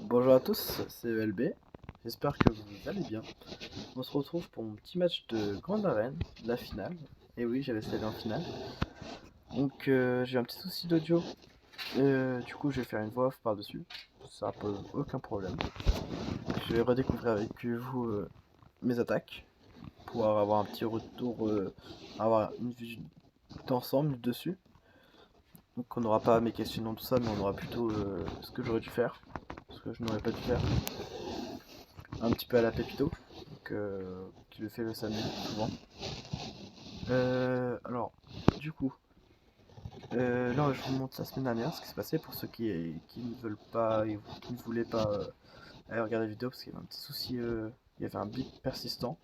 Bonjour à tous, c'est ELB, j'espère que vous allez bien. On se retrouve pour mon petit match de Grande Arène, la finale. Et oui, j'avais celle en finale. Donc j'ai un petit souci d'audio, du coup je vais faire une voix off par-dessus, ça pose aucun problème. Je vais redécouvrir avec vous mes attaques, pour avoir un petit retour, avoir une vue d'ensemble dessus. Donc on n'aura pas mes questionnements, tout ça, mais on aura plutôt ce que j'aurais dû faire, ce que je n'aurais pas dû faire. Un petit peu à la Pépito, donc, qui le fait le samedi souvent. Alors, du coup, là je vous montre la semaine dernière ce qui s'est passé pour ceux qui ne veulent pas, qui ne voulaient pas aller regarder la vidéo parce qu'il y avait un petit souci, il y avait un bip persistant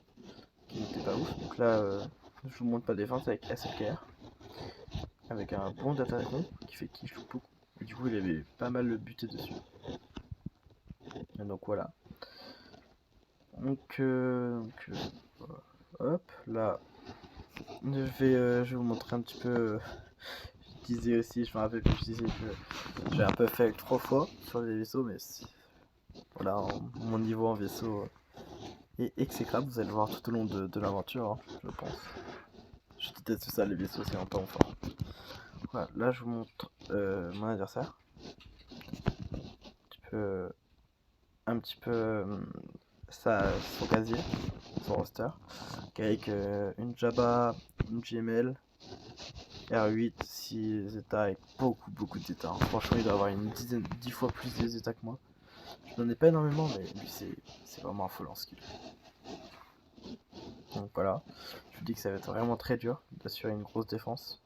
qui n'était pas ouf. Donc là, je vous montre pas défense avec SLKR, avec un bon Datacon qui joue beaucoup. Et du coup, il avait pas mal buté dessus. Et donc voilà. Donc, hop, là, je vais vous montrer un petit peu. Je disais aussi, je me rappelle que je disais que j'ai un peu fait 3 fois sur les vaisseaux, mais voilà, mon niveau en vaisseau est exécrable. Vous allez le voir tout au long de l'aventure, hein, je pense. Je déteste ça, les vaisseaux, c'est un peu enfin. Voilà, là je vous montre mon adversaire. Un petit peu son casier, son roster, avec une Jabba, une GML, R8, 6 Zeta avec beaucoup de Zeta. Hein. Franchement, il doit avoir une 10 fois plus de Zeta que moi. Je n'en ai pas énormément, mais lui, c'est vraiment affolant ce qu'il fait. Donc voilà, je vous dis que ça va être vraiment très dur d'assurer une grosse défense.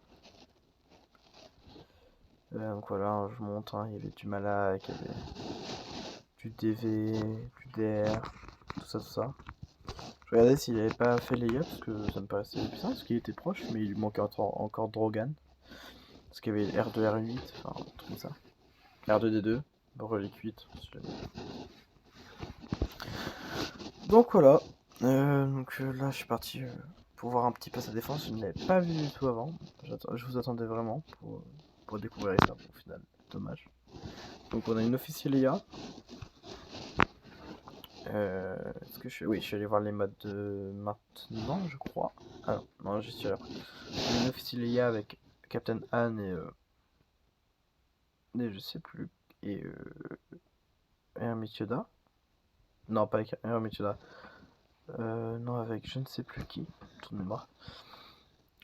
Donc voilà, je vous montre, hein, il y avait du Malak, il y avait du DV, du DR, tout ça. Je regardais s'il n'avait pas fait Leia, parce que ça me paraissait puissant, parce qu'il était proche, mais il lui manquait encore Drogan. Parce qu'il y avait R2, R8, enfin, un truc comme ça. R2D2, Relic 8, si jamais. Donc voilà, là je suis parti pour voir un petit peu sa défense, je ne l'avais pas vu du tout avant, je vous attendais vraiment pour découvrir ça, au final, dommage. Donc on a une officielle IA. Est-ce que oui, je suis allé voir les modes maintenant, je crois. Ah non, j'y suis allé. On a une officielle IA avec Captain Han et je sais plus, et Hermit Yoda. Non, pas avec Hermit Yoda. Non, avec je ne sais plus qui, tout de mémoire.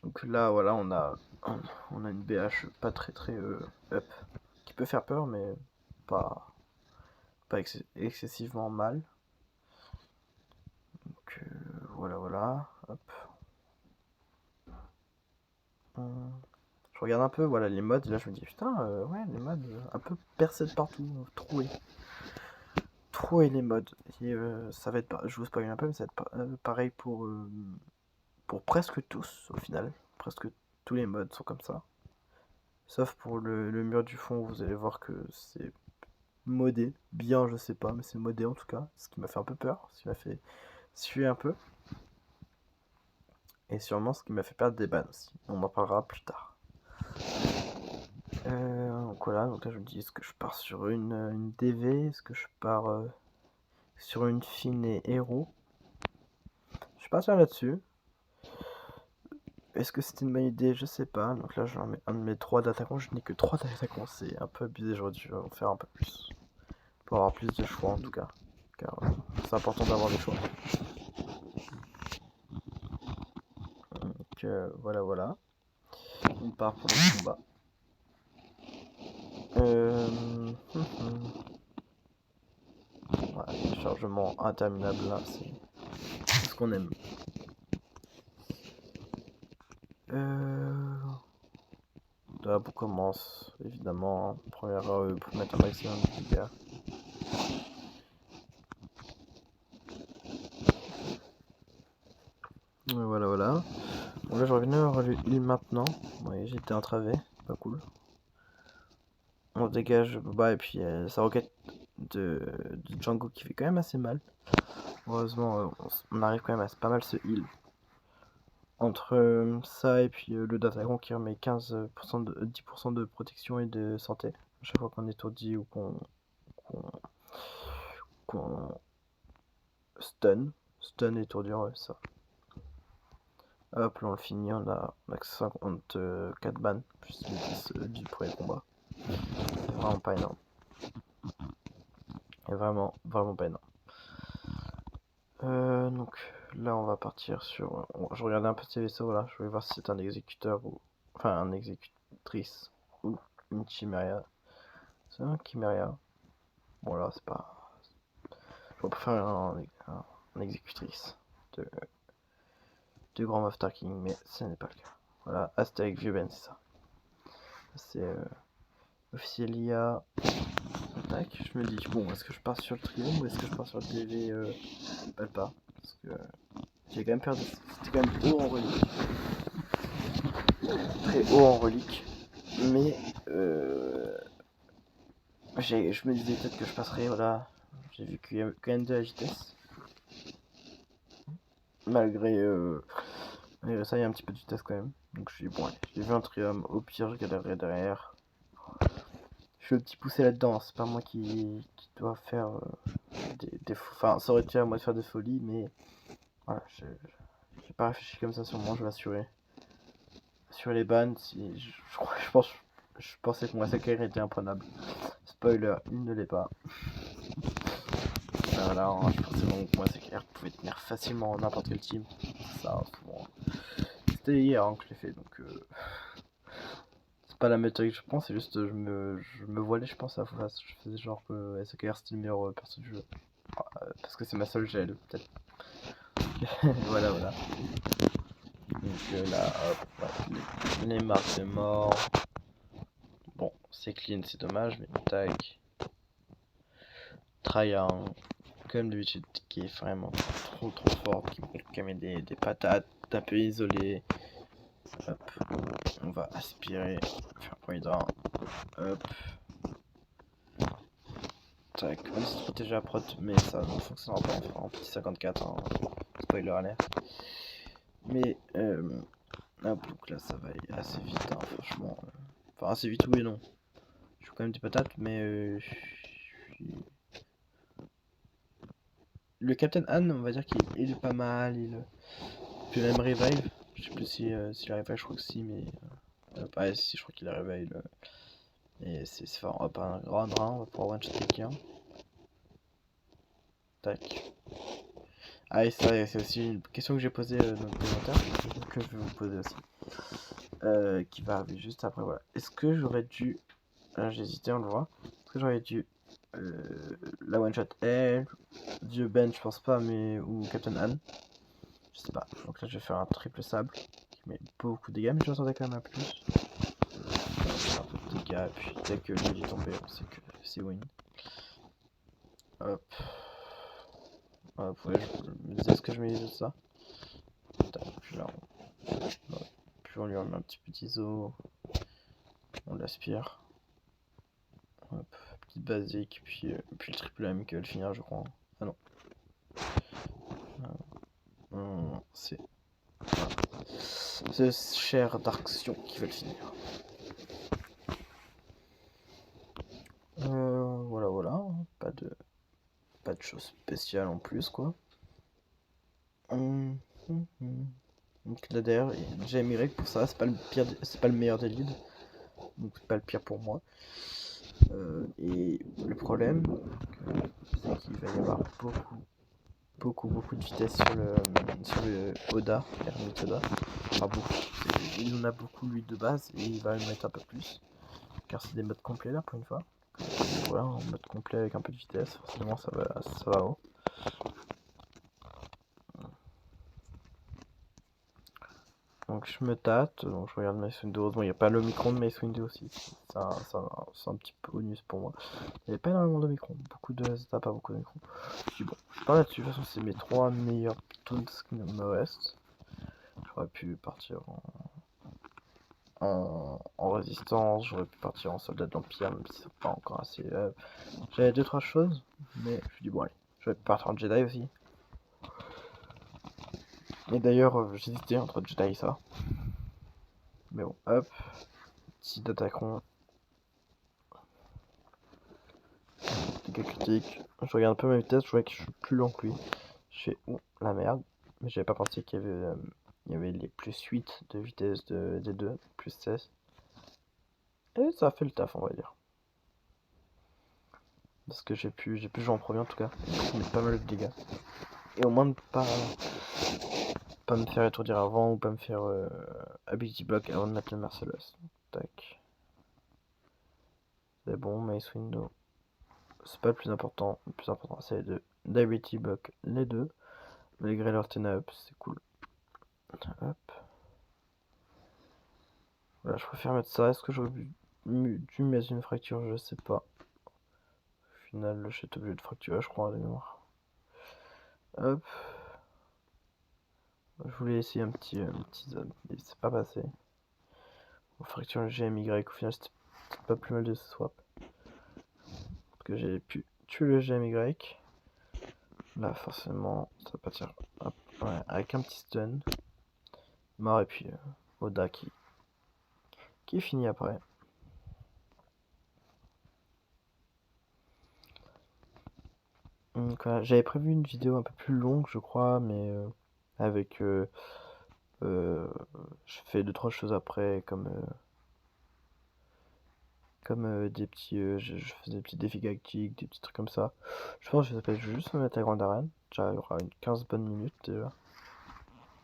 Donc là, voilà, on a une BH pas très up, qui peut faire peur, mais pas, pas excessivement mal. Donc voilà, hop. Je regarde un peu, voilà, les modes, et là je me dis, putain, ouais, les modes, un peu percés de partout, troués les modes. Et ça va être, je vous spoil un peu, mais ça va être pareil pour presque tous, au final. Presque tous les modes sont comme ça. Sauf pour le mur du fond, vous allez voir que c'est modé. Bien, je sais pas, mais c'est modé en tout cas. Ce qui m'a fait un peu peur, ce qui m'a fait suer un peu. Et sûrement ce qui m'a fait perdre des bannes aussi. On en parlera plus tard. Donc voilà, donc là je me dis, est-ce que je pars sur une DV? Est-ce que je pars sur une fine et héros? Je suis parti là-dessus. Est-ce que c'était une bonne idée? Je sais pas. Donc là, je vais un de mes 3 d'attaquants. Je n'ai que 3 d'attaquants. C'est un peu abusé. J'aurais dû en faire un peu plus. Pour avoir plus de choix en tout cas. Car c'est important d'avoir des choix. Donc voilà. On part pour le combat. Voilà, chargement interminable là. C'est ce qu'on aime. Là, on commence évidemment. Hein, première pour mettre un maximum de dégâts. Voilà. Bon, là, je reviens vers l'île maintenant. Ouais, j'ai été entravé. Pas cool. On dégage Boba et puis sa roquette de Django qui fait quand même assez mal. Heureusement, on arrive quand même à pas mal se heal. Entre ça et puis le Datagon qui remet 10% de protection et de santé à chaque fois qu'on est étourdi ou qu'on Stun. Stun étourdir, ouais, ça. Hop, là on le finit, on a que 54 bannes, plus les 10 du premier combat. C'est vraiment pas énorme. Et vraiment pas énorme. Donc là on va partir sur... Je regardais un petit vaisseau là, je vais voir si c'est un exécuteur ou... Enfin un exécutrice ou une chiméria. C'est un chiméria. Bon là c'est pas... Je préfère un exécutrice de Grand Moff Tarkin, mais ce n'est pas le cas. Voilà, Astérix Vieben, c'est ça. C'est officiel IA. Tac, je me dis, bon, est-ce que je pars sur le trio ou est-ce que je pars sur le PV Palpa? Parce que j'ai quand même perdu. C'était quand même haut en relique. Très haut en relique. Mais je me disais peut-être que je passerais, voilà. J'ai vu qu'il y a quand même de la vitesse. Malgré ça, il y a un petit peu de vitesse quand même. Donc je suis bon, allez, j'ai vu un trium. Au pire, je galérerai derrière. Je suis le petit poussé là-dedans. C'est pas moi qui dois faire des fous. Enfin, ça aurait été à moi de faire des folies, mais voilà, j'ai pas réfléchi comme ça sur moi. Je vais assurer les bans. Si je pensais que mon SKR était imprenable. Spoiler, il ne l'est pas. Voilà, je pensais vraiment que mon SKR pouvait tenir facilement n'importe quel team. Ça, souvent. C'était hier que je l'ai fait, donc c'est pas la méthode que je prends, c'est juste je me voilais, je pense, à la face. Je faisais genre que SKR c'était le meilleur perso du jeu. Parce que c'est ma seule GL, peut-être. voilà. Donc là, hop, les marques de mort. Bon, c'est clean, c'est dommage, mais tac. Triangle, comme d'habitude, qui est vraiment trop fort, qui met des patates un peu isolées. Hop, on va aspirer, faire point hydrant. Hop. Tac, on va se protéger à prot, mais ça ne fonctionnera pas en petit 54, hein. Spoiler alert. Mais hop, donc là ça va aller assez vite, hein, franchement. Enfin, assez vite, oui et non. Je fais quand même des patates, mais le Captain Han, on va dire qu'il est pas mal. Puis même Revive, je sais plus s'il a Revive, je crois que si, mais pareil, si, je crois qu'il a Revive. Et c'est fort, on va pas un grand drain, on va pouvoir one-shot quelqu'un. Tac. Ah, et c'est aussi une question que j'ai posée dans le commentaire, que je vais vous poser aussi. Qui va arriver juste après, voilà. Est-ce que j'aurais dû... j'ai hésité, on le voit. Est-ce que j'aurais dû... la one-shot elle, Dieu Ben, je pense pas, mais... Ou Captain Han. Je sais pas. Donc là, je vais faire un triple sable qui met beaucoup de dégâts, mais je m'attendais quand même à plus. Un peu de dégâts, et puis dès que lui est tombé, on sait que c'est win. Hop. Hop, ouais, je me disais ce que je me disais de ça. Puis là, puis on lui remet un petit peu d'ISO. On l'aspire. Hop, petite basique, puis le triple M qui va le finir, je crois. Ah non. Non, c'est cher Darksion qui va le finir. Voilà. Pas de choses spéciales en plus, quoi. Donc là d'ailleurs, j'ai Mirek pour ça, c'est pas le pire, c'est pas le meilleur des leads. Donc c'est pas le pire pour moi. Et le problème, c'est qu'il va y avoir beaucoup de vitesse sur le Oda, l'ermite Oda. Enfin beaucoup. Il en a beaucoup lui de base et il va le mettre un peu plus. Car c'est des modes complets là pour une fois. Voilà, en mode complet avec un peu de vitesse, forcément ça va haut. Donc je me tâte, donc je regarde Mace Windu. Heureusement il n'y a pas le micron de Mace Windu aussi. C'est un petit peu bonus pour moi. Il n'y avait pas énormément de micron, pas beaucoup de micron. Je dis bon, je pars là-dessus, de toute façon c'est mes 3 meilleurs tools qui me restent. J'aurais pu partir en résistance, j'aurais pu partir en soldat de l'Empire, même si c'est pas encore assez. J'avais 2-3 choses, mais je me dis bon allez, j'aurais pu partir en Jedi aussi. Et d'ailleurs j'hésitais entre Jedi et ça. Mais bon, hop, petit attaqueront. quelques critiques. Je regarde un peu ma vitesse, je vois que je suis plus lent que lui. Je fais la merde. Mais j'avais pas pensé qu'il y avait les plus 8 de vitesse des deux, plus 16. Et ça a fait le taf, on va dire. Parce que j'ai pu jouer en premier en tout cas. J'ai mis pas mal de dégâts. Et au moins de pas me faire étourdir avant ou pas me faire ability block avant de mettre le Merciless. Tac. C'est bon, Mace Window. C'est pas le plus important. Le plus important c'est les deux. D'ability block les deux. Malgré leur Tena up, c'est cool. Hop. Voilà, je préfère mettre ça. Est-ce que j'aurais dû mettre une fracture? Je sais pas. Au final, je suis obligé de fracturer, je crois, de mémoire. Hop. Je voulais essayer un petit zone, mais c'est pas passé. On fracture le GMY, au final c'était pas plus mal de ce swap. Parce que j'ai pu tuer le GMY. Là forcément ça va partir. Hop, ouais, avec un petit stun. Mort et puis Oda qui finit après. Donc voilà, j'avais prévu une vidéo un peu plus longue je crois, mais avec je fais 2-3 choses après comme des petits je faisais des petits défis galactiques, des petits trucs comme ça. Je pense que je vais juste me mettre à grande arène. Déjà il y aura une 15 bonnes minutes déjà.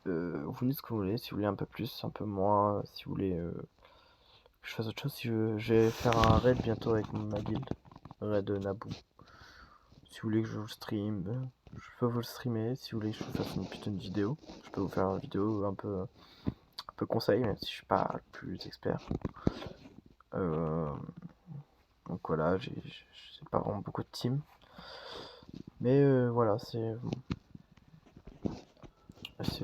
Vous me dites ce que vous voulez, si vous voulez un peu plus, un peu moins, si vous voulez que je fasse autre chose, si je vais faire un raid bientôt avec ma guilde, raid Naboo. Si vous voulez que je vous stream, je peux vous le streamer, si vous voulez que je vous fasse une putain de vidéo, je peux vous faire une vidéo un peu conseil, même si je suis pas le plus expert. Donc voilà, j'ai pas vraiment beaucoup de team. Mais voilà, c'est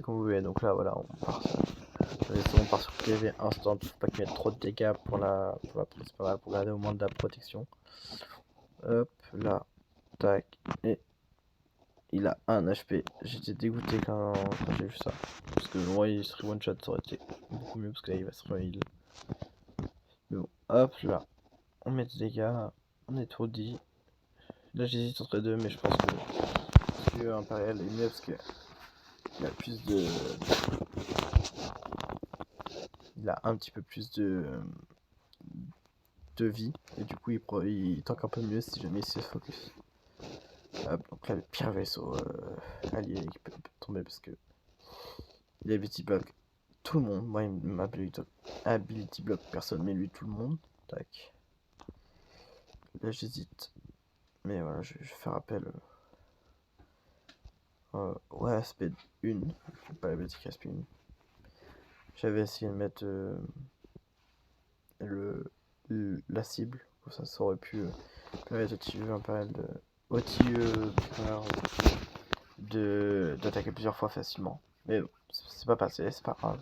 comme vous voulez. Donc là, voilà, on part sur PV instant. Faut pas qu'il y ait trop de dégâts pour la c'est pas mal pour garder au moins de la protection. Hop, là, tac, et il a 1 HP. J'étais dégoûté quand j'ai vu ça. Parce que moi, il serait one shot, ça aurait été beaucoup mieux parce que là, il va se re-heal. Mais bon, hop, là, on met des dégâts, on étourdit. Là, j'hésite entre les deux, mais je pense que Impérial est mieux parce que il a plus de. Il a un petit peu plus de vie et du coup il tank un peu mieux si jamais il se focus. Hop, donc là le pire vaisseau allié qui peut tomber parce que il ability block tout le monde. Moi il m'ability block personne mais lui tout le monde. Tac. Là j'hésite. Mais voilà, je vais faire appel. Ouais, aspect 1. Pas la bêtise aspect 1. J'avais essayé de mettre la cible. Ça aurait pu permettre au TIE impérial d'attaquer plusieurs fois facilement. Mais bon, c'est pas passé, c'est pas grave.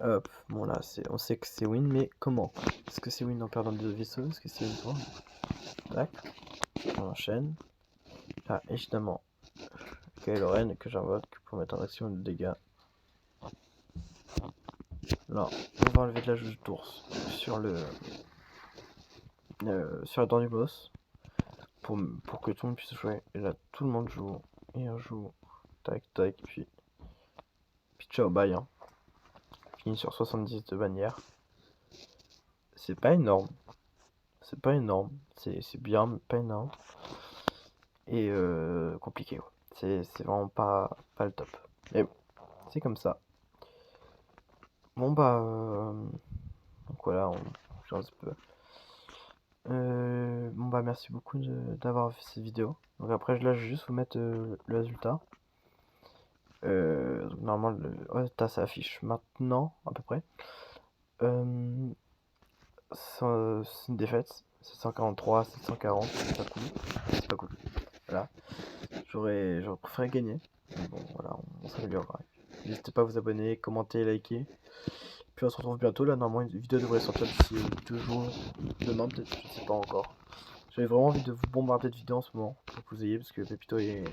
Hop, bon là, on sait que c'est win, mais comment? Est-ce que c'est win en perdant deux vaisseaux? Est-ce que c'est win pour? Tac, on enchaîne. Là, évidemment, Kylo Ren que j'invoque pour mettre en action le dégât. Là, on va enlever de la juge d'ours sur la dent du boss pour que tout le monde puisse jouer. Et là, tout le monde joue. Et on joue. Tac, tac, puis ciao, bye. Hein. Fini sur 70 de bannière. C'est pas énorme. C'est pas énorme. C'est bien, mais pas énorme. Et compliqué. Ouais. C'est vraiment pas le top. Mais bon, c'est comme ça. Bon bah. Donc voilà, on change un peu. Bon bah merci beaucoup d'avoir fait cette vidéo. Donc après là je vais juste vous mettre le résultat. Donc normalement le résultat s'affiche maintenant à peu près. C'est une défaite. 743, 740, c'est pas cool. C'est pas cool. Voilà. J'aurais préféré gagner. Mais bon voilà, on s'améliorera. N'hésitez pas à vous abonner, commenter, liker. Puis on se retrouve bientôt. Là normalement une vidéo devrait sortir d'ici 2 jours. Demain peut-être, je sais pas encore. J'avais vraiment envie de vous bombarder de vidéos en ce moment pour que vous ayez, parce que Pépito est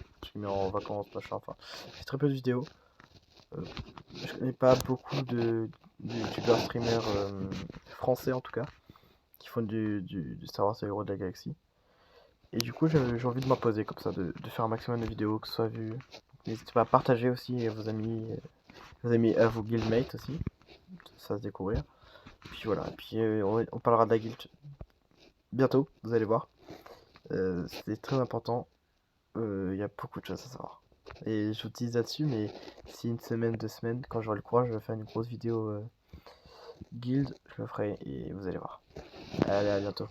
en vacances, machin, enfin, c'est très peu de vidéos. Je connais pas beaucoup de youtubeurs streamers français en tout cas qui font du Star Wars et Héros de la Galaxie. Et du coup, j'ai envie de m'imposer comme ça, de faire un maximum de vidéos, que ce soit vu. N'hésitez pas à partager aussi à vos amis, à vos guildmates aussi, ça se découvrir. Puis voilà, et puis on parlera de la guild bientôt, vous allez voir. C'est très important, il y a beaucoup de choses à savoir. Et je vous tease là-dessus, mais si une semaine, 2 semaines, quand j'aurai le courage, je vais faire une grosse vidéo guild, je le ferai et vous allez voir. Allez, à bientôt.